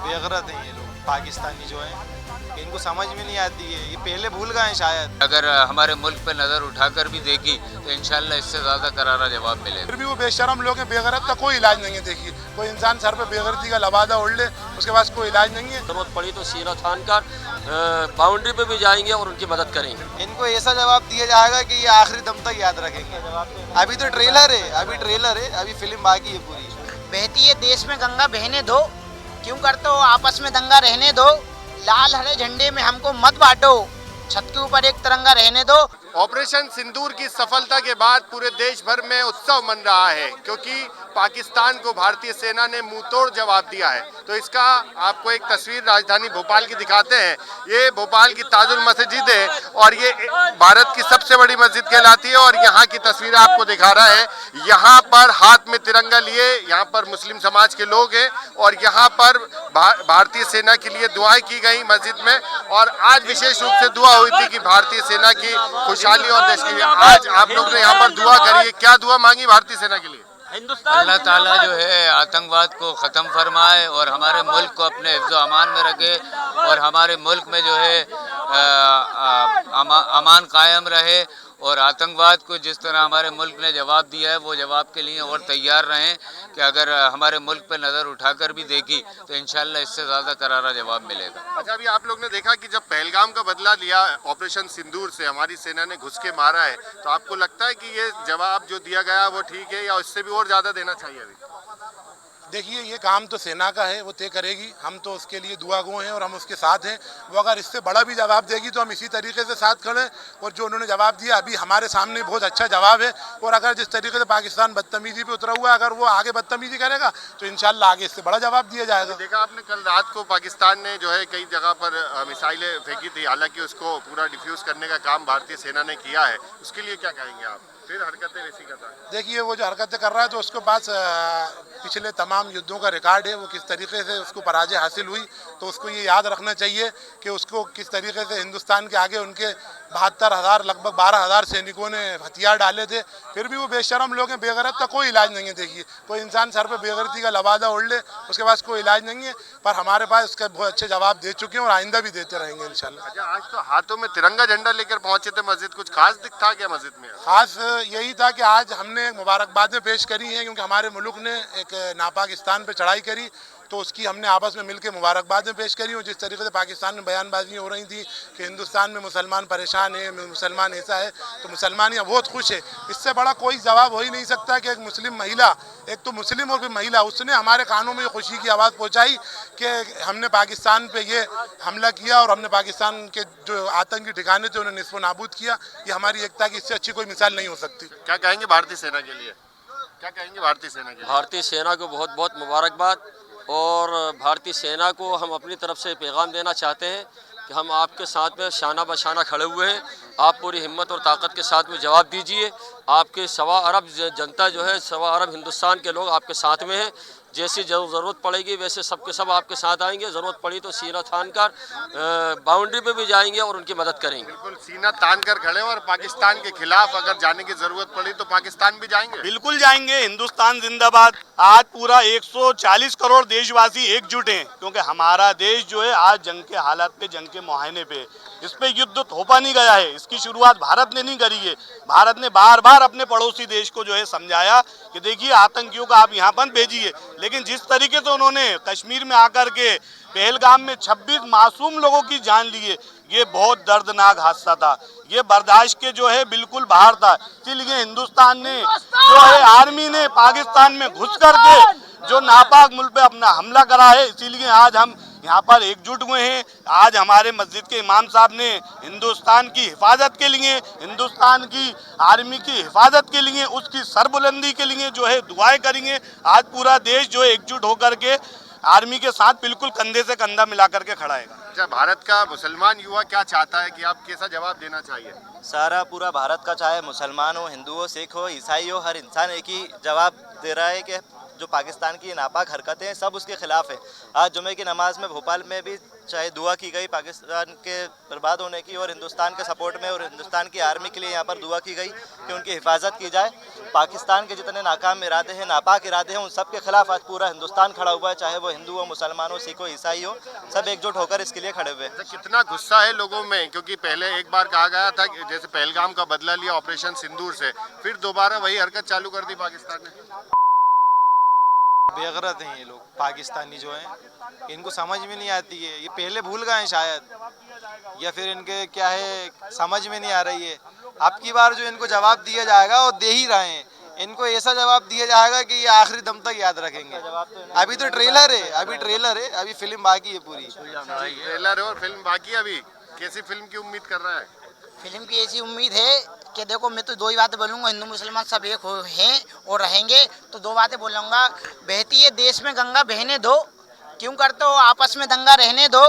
बेगरत हैं ये लोग पाकिस्तानी जो हैं, इनको समझ में नहीं आती है, ये पहले भूल गए हैं शायद। अगर हमारे मुल्क पे नज़र उठाकर भी देखी तो इंशाल्लाह इससे ज़्यादा करारा जवाब मिलेगा। फिर भी वो बेशरम लोग हैं, बेगरत का कोई इलाज नहीं है। देखिए कोई इंसान सर पे बेगरती का लबादा ओढ़ ले, उसके पास कोई इलाज नहीं है। जरूरत पड़ी तो सीना थान कर बाउंड्री पे भी जाएंगे और उनकी मदद करेंगे। इनको ऐसा जवाब दिया जाएगा कि ये आखिरी दम तक याद रखेंगे। अभी तो ट्रेलर है, अभी फिल्म बाकी है पूरी। बहती है देश में गंगा बहने दो, क्यों करते हो आपस में दंगा रहने दो, लाल हरे झंडे में हमको मत बांटो, छत के ऊपर एक तिरंगा रहने दो। ऑपरेशन सिंदूर की सफलता के बाद पूरे देश भर में उत्सव मन रहा है, क्योंकि पाकिस्तान को भारतीय सेना ने मुंहतोड़ जवाब दिया है। तो इसका आपको एक तस्वीर राजधानी भोपाल की दिखाते हैं। ये भोपाल की ताजुल मस्जिद है और ये भारत की सबसे बड़ी मस्जिद कहलाती है। और यहाँ की तस्वीर आपको दिखा रहा है। यहाँ पर हाथ में तिरंगा लिए यहाँ पर मुस्लिम समाज के लोग हैं और यहाँ पर भारतीय सेना के लिए दुआएं की गई मस्जिद में। और आज विशेष रूप से दुआ हुई थी कि भारतीय सेना की खुशहाली और देश के लिए। आज आप लोग ने यहाँ पर दुआ करी है, क्या दुआ मांगी भारतीय सेना के लिए? अल्लाह ताला जो है आतंकवाद को ख़त्म फरमाए और हमारे मुल्क को अपने हिफ्ज़ व अमान में रखे और हमारे मुल्क में जो है अमान कायम रहे। और आतंकवाद को जिस तरह हमारे मुल्क ने जवाब दिया है वो जवाब के लिए और तैयार रहें कि अगर हमारे मुल्क पे नज़र उठाकर भी देखी तो इंशाल्लाह इससे ज़्यादा करारा जवाब मिलेगा। अच्छा, अभी आप लोग ने देखा कि जब पहलगाम का बदला लिया ऑपरेशन सिंदूर से, हमारी सेना ने घुस के मारा है, तो आपको लगता है कि ये जवाब जो दिया गया वो ठीक है या इससे भी और ज़्यादा देना चाहिए? अभी देखिए ये काम तो सेना का है, वो तय करेगी। हम तो उसके लिए दुआगो हैं और हम उसके साथ हैं। वो अगर इससे बड़ा भी जवाब देगी तो हम इसी तरीके से साथ खड़े हैं। और जो उन्होंने जवाब दिया अभी हमारे सामने बहुत अच्छा जवाब है। और अगर जिस तरीके से पाकिस्तान बदतमीजी पे उतरा हुआ है, अगर वो आगे बदतमीजी करेगा तो इंशाल्लाह आगे इससे बड़ा जवाब दिया जाएगा। देखा आपने कल रात को पाकिस्तान ने जो है कई जगह पर मिसाइलें फेंकी थी, हालांकि उसको पूरा डिफ्यूज करने का काम भारतीय सेना ने किया है। उसके लिए क्या कहेंगे आप? फिर हरकतें वैसी करता है। देखिए वो जो हरकतें कर रहा है तो उसके पास पिछले तमाम युद्धों का रिकॉर्ड है, वो किस तरीके से उसको पराजय हासिल हुई। तो उसको ये याद रखना चाहिए कि उसको किस तरीके से हिंदुस्तान के आगे उनके 72,000 लगभग 12,000 सैनिकों ने हथियार डाले थे। फिर भी वो बेशरम लोग हैं, बेगरत का कोई इलाज नहीं है। देखिए कोई इंसान सर पे बेगरती का लबादा ओढ़ ले, उसके पास कोई इलाज नहीं है। पर हमारे पास उसके बहुत अच्छे जवाब दे चुके हैं और आइंदा भी देते रहेंगे इंशाल्लाह। अच्छा, आज तो हाथों में तिरंगा झंडा लेकर पहुंचे थे मस्जिद, कुछ खास दिखता क्या मस्जिद में? खास यही था कि आज हमने मुबारकबादें पेश करी हैं, क्योंकि हमारे मुल्क ने एक नापाकिस्तान पे चढ़ाई करी तो उसकी हमने आपस में मिलकर मुबारकबादें पेश करी। और जिस तरीके से पाकिस्तान में बयानबाजियाँ हो रही थी कि हिंदुस्तान में मुसलमान परेशान है, मुसलमान ऐसा है, तो मुसलमान यहाँ बहुत खुश है। इससे बड़ा कोई जवाब हो ही नहीं सकता कि एक मुस्लिम महिला, एक तो मुस्लिम और फिर महिला, उसने हमारे कानों में खुशी की आवाज़ पहुँचाई कि हमने पाकिस्तान पे ये हमला किया और हमने पाकिस्तान के जो आतंकी ठिकाने थे उन्हें निस्फ़ नाबूद किया। ये हमारी एकता की इससे अच्छी कोई मिसाल नहीं हो सकती। क्या कहेंगे भारतीय सेना के लिए? क्या कहेंगे भारतीय सेना के लिए? भारतीय सेना को बहुत बहुत मुबारकबाद। और भारतीय सेना को हम अपनी तरफ से पैगाम देना चाहते हैं कि हम आपके साथ में शाना बशाना खड़े हुए हैं। आप पूरी हिम्मत और ताकत के साथ में जवाब दीजिए। आपके 1.25 अरब जनता जो है, 1.25 अरब हिंदुस्तान के लोग आपके साथ में हैं। जैसी ज़रूरत पड़ेगी वैसे सबके सब आपके साथ आएंगे। ज़रूरत पड़ी तो सीना थान कर बाउंड्री पे भी जाएंगे और उनकी मदद करेंगे। बिल्कुल सीना तान कर खड़े और पाकिस्तान के खिलाफ अगर जाने की ज़रूरत पड़ी तो पाकिस्तान भी जाएंगे। बिल्कुल जाएंगे। हिंदुस्तान जिंदाबाद। आज पूरा 140 करोड़ देशवासी एकजुट हैं, क्योंकि हमारा देश जो है आज जंग के हालात पे, जंग के मुहायने पे, इस पे युद्ध थोपा नहीं गया है। इसकी शुरुआत भारत ने नहीं करी है। भारत ने बार बार अपने पड़ोसी देश को जो है समझाया कि देखिए आतंकियों का आप यहाँ पर भेजिए, लेकिन जिस तरीके से उन्होंने कश्मीर में आकर के पहलगाम में 26 मासूम लोगों की जान ली है, ये बहुत दर्दनाक हादसा था। ये बर्दाश्त के जो है बिल्कुल बाहर था। इसीलिए हिंदुस्तान ने जो है आर्मी ने पाकिस्तान में घुस करके जो नापाक मुल्क पे अपना हमला करा है, इसीलिए आज हम यहाँ पर एकजुट हुए हैं। आज हमारे मस्जिद के इमाम साहब ने हिंदुस्तान की हिफाजत के लिए, हिंदुस्तान की आर्मी की हिफाजत के लिए, उसकी सरबुलंदी के लिए जो है दुआएं करेंगे। आज पूरा देश जो है एकजुट होकर के आर्मी के साथ बिल्कुल कंधे से कंधा मिला करके खड़ा है। अच्छा, भारत का मुसलमान युवा क्या चाहता है कि आप कैसा जवाब देना चाहिए? सारा पूरा भारत का, चाहे मुसलमान हो, हिंदू हो, सिख हो, ईसाई हो, हर इंसान एक ही जवाब दे रहा है कि जो पाकिस्तान की नापाक हरकतें हैं सब उसके खिलाफ है। आज जुमे की नमाज में भोपाल में भी चाहे दुआ की गई पाकिस्तान के बर्बाद होने की, और हिंदुस्तान के सपोर्ट में और हिंदुस्तान की आर्मी के लिए यहाँ पर दुआ की गई कि उनकी हिफाजत की जाए। पाकिस्तान के जितने नाकाम इरादे हैं, नापाक इरादे हैं, उन सब के खिलाफ आज पूरा हिंदुस्तान खड़ा हुआ है, चाहे वो हिंदू हो, मुसलमान हो, सिख हो, ईसाई हो, सब एकजुट होकर इसके लिए खड़े हुए हैं। कितना गुस्सा है लोगों में, क्योंकि पहले एक बार कहा गया था कि जैसे पहलगाम का बदला लिया ऑपरेशन सिंदूर से, फिर दोबारा वही हरकत चालू कर दी पाकिस्तान ने। बेगरत हैं ये लोग पाकिस्तानी जो हैं, इनको समझ में नहीं आती है, ये पहले भूल गए हैं शायद, या फिर इनके क्या है समझ में नहीं आ रही है। अब की बार जो इनको जवाब दिया जाएगा वो दे ही रहे हैं, इनको ऐसा जवाब दिया जाएगा कि ये आखिरी दम तक याद रखेंगे। अभी तो ट्रेलर है, अभी फिल्म बाकी है पूरी। ट्रेलर है और फिल्म बाकी है, अभी कैसी फिल्म की उम्मीद कर रहा है? फिल्म की ऐसी उम्मीद है कि देखो, मैं तो दो ही बातें बोलूँगा, हिंदू मुसलमान सब एक हो हैं और रहेंगे, तो दो बातें बोलूँगा। बहती है देश में गंगा बहने दो, क्यों करते हो आपस में दंगा रहने दो,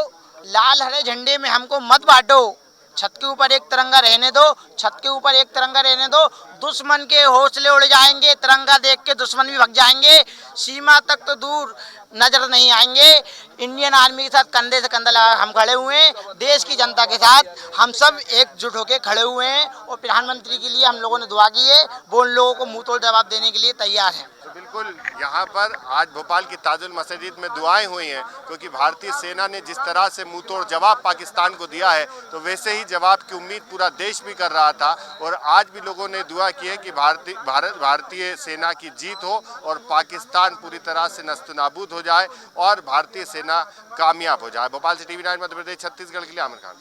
लाल हरे झंडे में हमको मत बांटो, छत के ऊपर एक तिरंगा रहने दो, छत के ऊपर एक तिरंगा रहने दो। दुश्मन के हौसले उड़ जाएंगे, तिरंगा देख के दुश्मन भी भग जाएंगे, सीमा तक तो दूर नजर नहीं आएंगे। इंडियन आर्मी के साथ कंधे से कंधा लगा हम खड़े हुए हैं, देश की जनता के साथ हम सब एकजुट होकर खड़े हुए हैं, और प्रधानमंत्री के लिए हम लोगों ने दुआ की है, वो उन लोगों को मुंह तोड़ जवाब देने के लिए तैयार हैं। तो बिल्कुल यहाँ पर आज भोपाल की ताजुल मस्जिद में दुआएं हुई हैं, क्योंकि भारतीय सेना ने जिस तरह से मुंह तोड़ जवाब पाकिस्तान को दिया है, तो वैसे ही जवाब की उम्मीद पूरा देश भी कर रहा था। और आज भी लोगों ने दुआ की है कि भारतीय सेना की जीत हो और पाकिस्तान पूरी तरह से नस्तनाबूद हो जाए और भारतीय सेना कामयाब हो जाए। भोपाल से टीवी 9 मध्य प्रदेश छत्तीसगढ़ के लिए आमिर खान।